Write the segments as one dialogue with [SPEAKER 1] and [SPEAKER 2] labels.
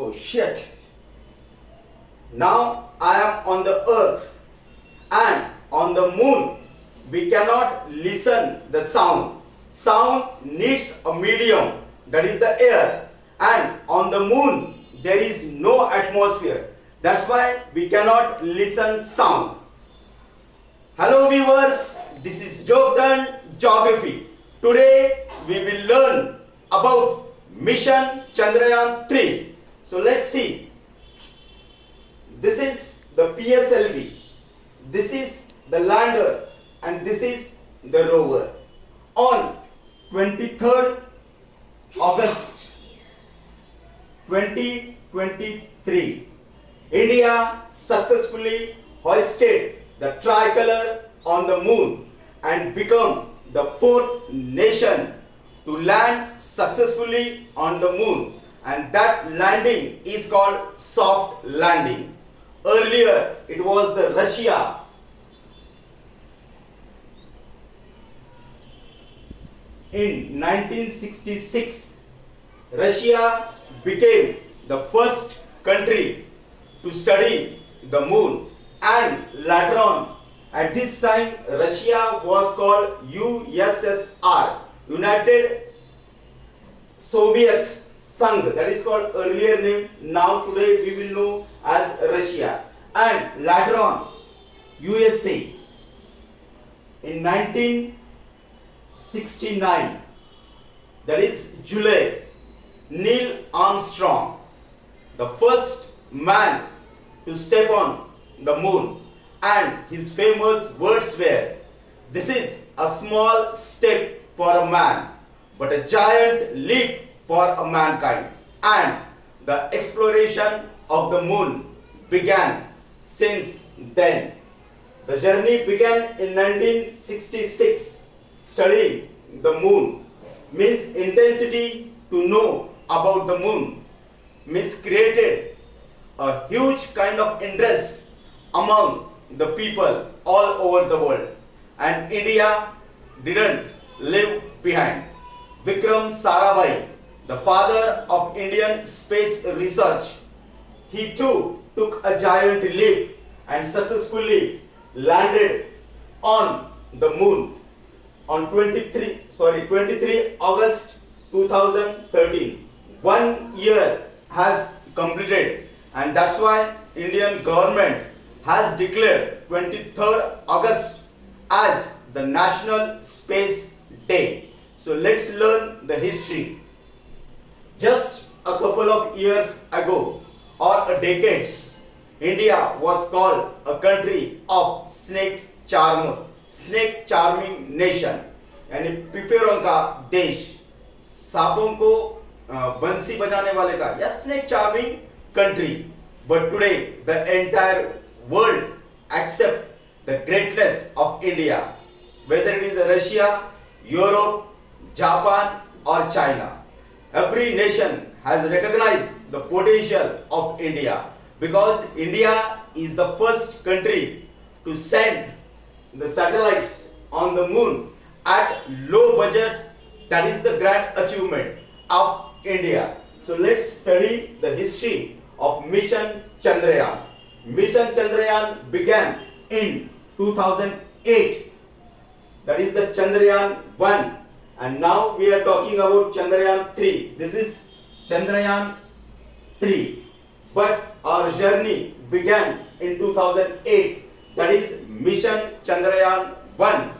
[SPEAKER 1] Oh shit. Now I am on the earth and on the moon we cannot listen the sound. Sound needs a medium, that is the air, and on the moon there is no atmosphere. That's why we cannot listen sound. Hello viewers, this is Jogdan Geography. Today we will learn about Mission Chandrayaan 3. So let's see. This is the PSLV, this is the lander, and this is the rover. On 23rd August 2023, India successfully hoisted the tricolor on the moon and become the fourth nation to land successfully on the moon, and that landing is called soft landing. Earlier it was the Russia. In 1966, Russia became the first country to study the moon, and later on, at this time, Russia was called USSR, United Soviet Sangh, that is called earlier name. Now today we will know as Russia, and later on USA. In 1969, that is July, Neil Armstrong, the first man to step on the moon, and his famous words were, "This is a small step for a man, but a giant leap for a mankind." And the exploration of the moon began since then. The journey began in 1966. Studying the moon means intensity to know about the moon means created a huge kind of interest among the people all over the world, and India didn't leave behind. Vikram Sarabhai, the father of Indian space research, he too took a giant leap and successfully landed on the moon on 23 August 2013. 1 year has completed, and that's why Indian government has declared 23rd August as the National Space Day. So let's learn the history. Just a couple of years ago or a decades, India was called a country of snake charming nation, यानी पिपेरों का देश, सांपों को बंसी बजाने वाले का, या snake charming country. But today the entire world accept the greatness of India, whether it is Russia, Europe, Japan or China. Every nation has recognized the potential of India, because India is the first country to send the satellites on the moon at low budget. That is the grand achievement of India. So let's study the history of Mission Chandrayaan. Mission Chandrayaan began in 2008. That is the Chandrayaan 1. And now we are talking about Chandrayaan 3. This is Chandrayaan 3. But our journey began in 2008. That is Mission Chandrayaan 1.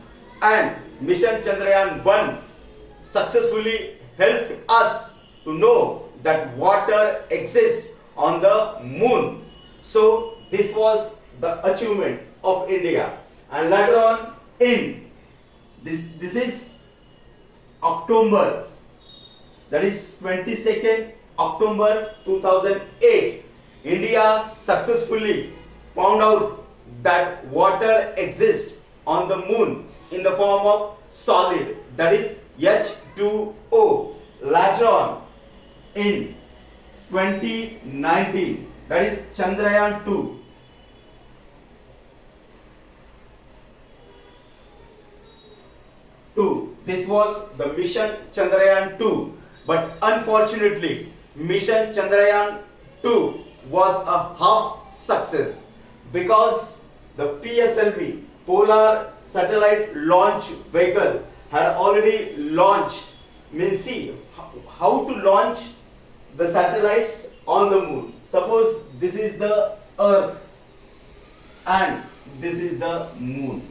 [SPEAKER 1] And Mission Chandrayaan 1 successfully helped us to know that water exists on the moon. So this was the achievement of India. And later on, in this is October, that is 22nd October 2008, India successfully found out that water exists on the moon in the form of solid, that is H2O. Later on, in 2019, that is Chandrayaan 2. This was the Mission Chandrayaan 2, but unfortunately Mission Chandrayaan 2 was a half success because the PSLV Polar Satellite Launch Vehicle had already launched. Means see how to launch the satellites on the moon. Suppose this is the Earth and this is the moon.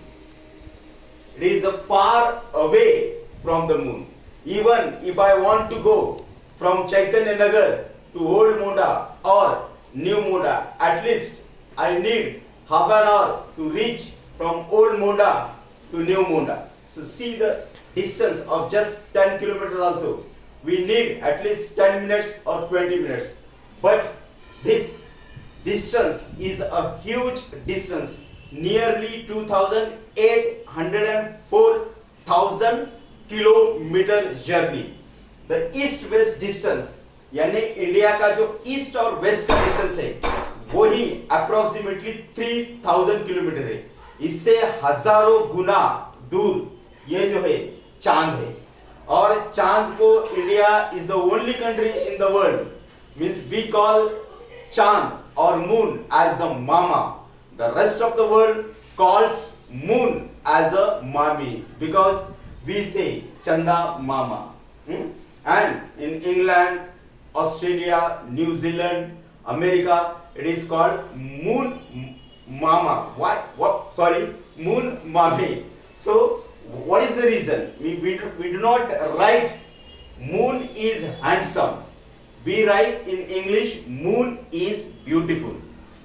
[SPEAKER 1] It is far away from the moon. Even if I want to go from Chaitanya Nagar to Old Monda or New Monda, at least I need half an hour to reach from Old Monda to New Monda. So see the distance of just 10 kilometers also. We need at least 10 minutes or 20 minutes. But this distance is a huge distance, nearly 2,804,000 kilometre journey. The east west distance यानी India का जो east और waste का distance है वो ही approximately 3000 kilometre है. इससे हजारों गुना दूर ये जो है चांद है. और चांद को India is the only country in the world, means we call chand or moon as the mama. The rest of the world calls moon as a mami because we say Chanda Mama. And in England, Australia, New Zealand, America, it is called Moon Mama. Sorry, Moon Mami. So, what is the reason? We do not write Moon is handsome. We write in English Moon is beautiful.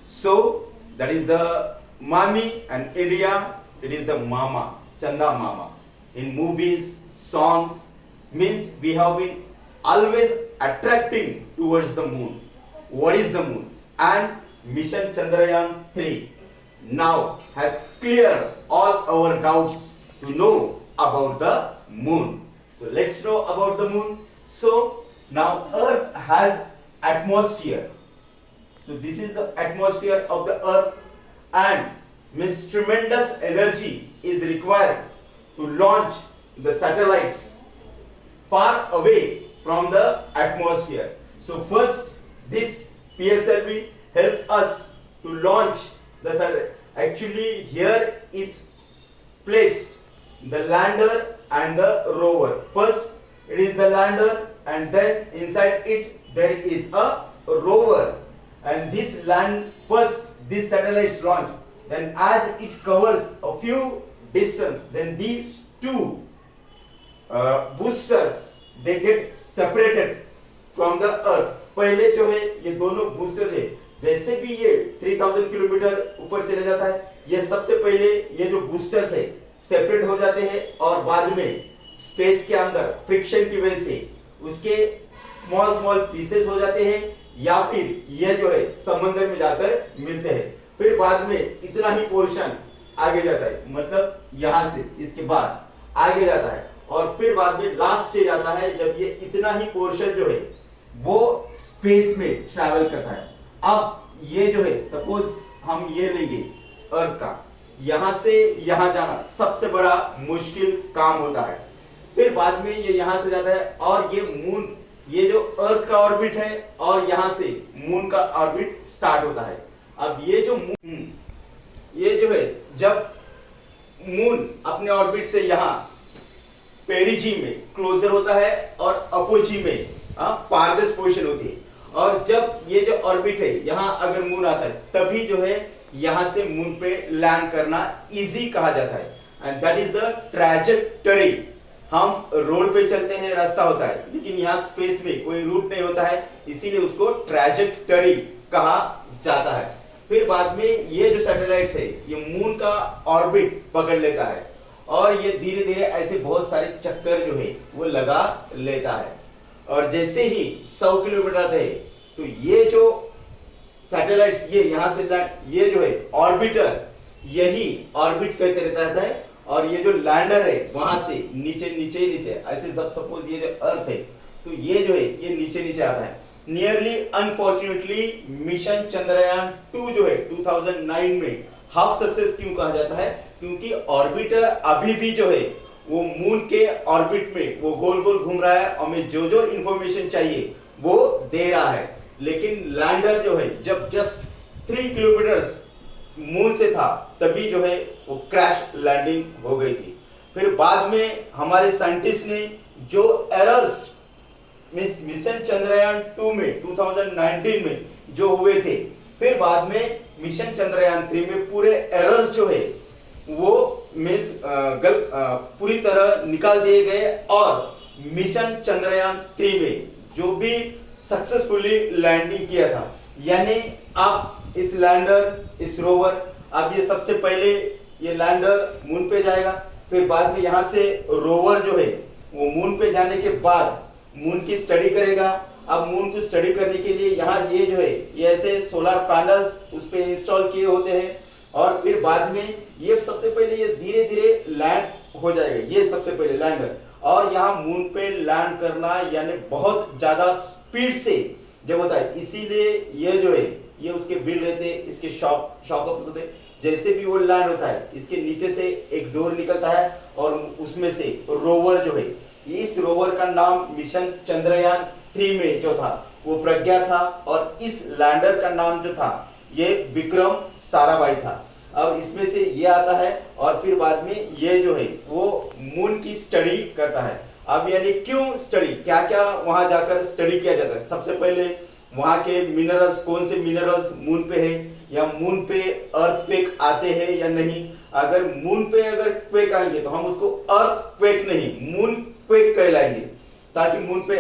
[SPEAKER 1] So, that is the Mami, and India, it is the Mama, Chanda Mama. In movies, songs, means we have been always attracting towards the moon. What is the moon? And Mission Chandrayaan 3 now has cleared all our doubts to know about the moon. So let's know about the moon. So now Earth has atmosphere. So this is the atmosphere of the Earth, and means tremendous energy is required to launch the satellites far away from the atmosphere. So first this PSLV helped us to launch the satellite. Actually here is placed the lander and the rover. First it is the lander, and then inside it there is a rover, and this first this satellite is launched. Then as it covers a few distance, then these two boosters they get separated from the earth. पहले जो है ये दोनों booster है, जैसे भी ये 3000 kilometre ऊपर चले जाता है, ये सबसे पहले ये जो बूस्टर्स है सेपरेट हो जाते हैं और बाद में स्पेस के अंदर फ्रिक्शन की वजह से उसके स्मॉल पीसेस हो जाते हैं, या फिर ये जो है समंदर में जाकर मिलते हैं. फिर बाद में इतना ही पोर्शन आगे जाता है, मतलब यहां से इसके बाद आगे जाता है, और फिर बाद में लास्ट स्टेज आता है जब ये इतना ही पोर्शन जो है वो स्पेस में ट्रैवल करता है. अब ये जो है सपोज हम ये लेंगे अर्थ का, यहां से यहां जाना सबसे बड़ा मुश्किल काम होता है. फिर बाद में ये यहां से जाता है और ये मून, ये जो अर्थ का ऑर्बिट है और यहां से मून का ऑर्बिट स्टार्ट होता है. अब ये जो मून, ये जो है जब मून अपने ऑर्बिट से यहाँ पेरिजी में क्लोजर होता है और अपोजी में फारदेस्ट पोजीशन होती है, और जब ये जो ऑर्बिट है यहाँ अगर मून आता है तभी जो है यहाँ से मून पे लैंड करना इजी कहा जाता है. And that is the trajectory. हम रोड पे चलते हैं, रास्ता होता है, लेकिन यहाँ स्पेस में कोई रूट नहीं होता है, इसीलिए उसको ट्रैजेक्टरी कहा जाता है. फिर बाद में ये जो सैटेलाइट्स है ये मून का ऑर्बिट पकड़ लेता है और ये धीरे धीरे ऐसे बहुत सारे चक्कर जो है वो लगा लेता है. और जैसे ही 100 किलोमीटर आते हैं तो ये जो सैटेलाइट्स ये यहाँ से ये जो है ऑर्बिटर यही ऑर्बिट करते रहता है, और ये जो लैंडर है वहां से नीचे नीचे नीचे ऐसे सपोज ये जो अर्थ है तो ये जो है ये नीचे नीचे आता है. नियरली अनफॉर्चुनेटली मिशन चंद्रयान 2 जो है 2009 में हाफ सक्सेस क्यों कहा जाता है, क्योंकि ऑर्बिटर अभी भी जो है वो मून के ऑर्बिट में वो गोल गोल घूम रहा है और हमें जो जो इंफॉर्मेशन चाहिए वो दे रहा है. लेकिन लैंडर जो है जब जस्ट 3 किलोमीटर्स मून से था तभी जो है वो क्रैश लैंडिंग हो गई थी। फिर बाद में हमारे साइंटिस्ट ने जो एरर्स मिशन चंद्रयान 2 में 2019 में जो हुए थे, फिर बाद में मिशन चंद्रयान 3 में पूरे एरर्स जो है वो पूरी तरह निकाल दिए गए और मिशन चंद्रयान 3 में जो भी सक्सेसफुली लैंडिंग किया था, यानी आप इस लैंडर, इस रोवर, अब ये सबसे पहले ये लैंडर मून पे जाएगा, फिर बाद में यहाँ से रोवर जो है वो मून पे जाने के बाद मून की स्टडी करेगा। अब मून को स्टडी करने के लिए यहाँ ये जो है ये ऐसे सोलर पैनल्स उस पे इंस्टॉल किए होते हैं और फिर बाद में ये सबसे पहले ये धीरे धीरे लैंड हो जाएगा, ये सबसे पहले लैंडर। और यहाँ मून पे लैंड करना यानी बहुत ज्यादा स्पीड से जब होता है, इसीलिए ये जो है ये उसके बिल रहते हैं, इसके शॉक होते हैं। जैसे भी वो लैंड होता है इसके नीचे से एक डोर निकलता है और उसमें से रोवर जो है, इस रोवर का नाम मिशन चंद्रयान 3 में जो था वो प्रज्ञा था और इस लैंडर का नाम जो था ये विक्रम साराभाई था। अब इसमें से ये आता है और फिर बाद में ये जो है वो मून की स्टडी करता है। अब यानी क्यों स्टडी, क्या क्या वहां जाकर स्टडी किया जाता है? सबसे पहले वहां के मिनरल्स, कौन से मिनरल्स मून पे है या मून पे अर्थक्वेक आते हैं या नहीं। अगर मून पे अगर क्वेक आएंगे तो हम उसको अर्थक्वेक नहीं मून क्वेक कहलाएंगे, ताकि मून पे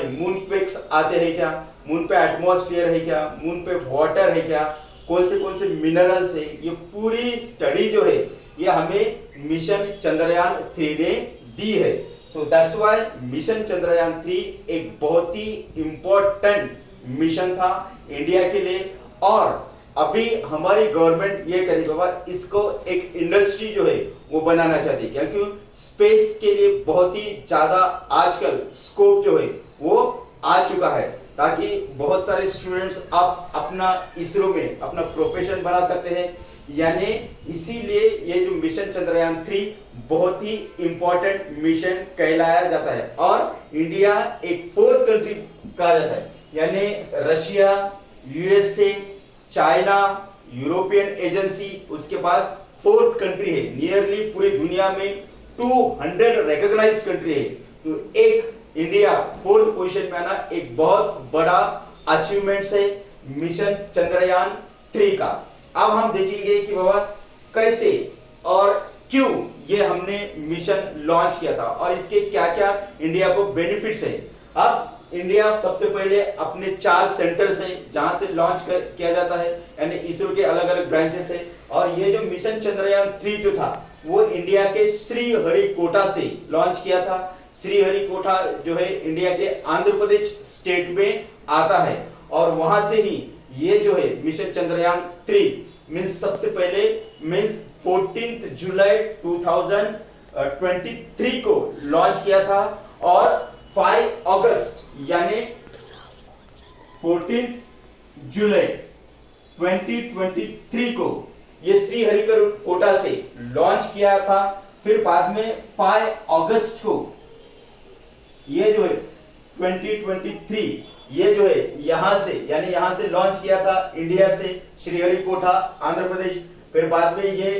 [SPEAKER 1] मून क्वेक्स आते हैं क्या, मून पे एटमॉस्फेयर है क्या, मून पे वाटर है क्या, कौन से मिनरल्स है, ये पूरी स्टडी जो है ये हमें मिशन चंद्रयान 3 ने दी है। So that's why mission Chandrayaan 3 एक बहुत ही इंपॉर्टेंट मिशन था इंडिया के लिए। और अभी हमारी गवर्नमेंट ये करेगी बाबा, इसको एक इंडस्ट्री जो है वो बनाना चाहती है, क्योंकि स्पेस के लिए बहुत ही ज्यादा आजकल स्कोप जो है वो आ चुका है, ताकि बहुत सारे स्टूडेंट्स आप अपना इसरो में अपना प्रोफेशन बना सकते हैं। यानी इसीलिए ये जो मिशन चंद्रयान 3 बहुत ही इंपॉर्टेंट मिशन कहलाया जाता है और इंडिया एक 4th कंट्री कहा जाता है, यानी Russia, USA, China, European agency, उसके बाद 4th कंट्री है। नियरली पूरी दुनिया में 200 रिकॉग्नाइज्ड कंट्री है, तो एक इंडिया 4th पोजीशन में आना एक बहुत बड़ा अचीवमेंट है मिशन चंद्रयान 3 का। अब हम देखेंगे कि बाबा कैसे और क्यों ये हमने मिशन लॉन्च किया था और इसके क्या क्या इंडिया को बेनिफिट्स है। अब इंडिया सबसे पहले अपने 4 सेंटर्स हैं जहां से लॉन्च किया जाता है, यानी इसरो के अलग अलग ब्रांचेस है। और ये जो मिशन चंद्रयान 3 जो था वो इंडिया के श्रीहरिकोटा से लॉन्च किया था। श्रीहरिकोटा जो है इंडिया के आंध्र प्रदेश स्टेट में आता है और वहां से ही ये जो है मिशन चंद्रयान 3 मींस सबसे पहले मींस 14 जुलाई 2023 को लॉन्च किया था और 5 अगस्त यानी 14 जुलाई 2023 को ये श्रीहरिकोटा से लॉन्च किया था। फिर बाद में 5 अगस्त को ये जो है 2023 ये जो है यहां से यानी यहां से लॉन्च किया था इंडिया से श्रीहरिकोटा आंध्र प्रदेश। फिर बाद में ये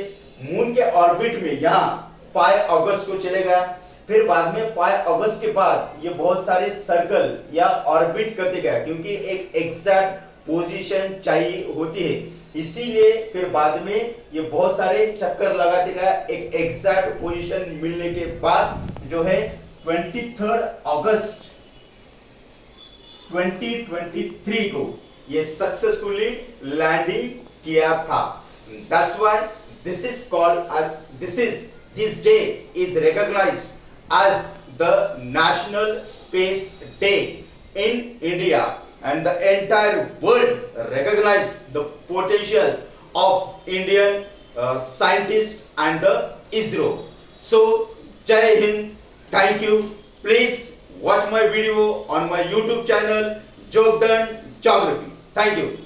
[SPEAKER 1] मून के ऑर्बिट में यहां 5 अगस्त को चले गया। फिर बाद में 5 अगस्त के बाद ये बहुत सारे सर्कल या ऑर्बिट करते गया, क्योंकि एक एग्जैक्ट पोजीशन चाहिए होती है, इसीलिए फिर बाद में ये बहुत सारे चक्कर लगाते गया। एक एग्जैक्ट पोजीशन मिलने के बाद जो है 23 अगस्त 2023 को ये सक्सेसफुली लैंडिंग किया था। That's why this is called this day is recognized as the National Space Day in India, and the entire world recognized the potential of Indian scientists and the ISRO. So Jai Hind, thank you. Please watch my video on my YouTube channel Jogdan Geography. Thank you.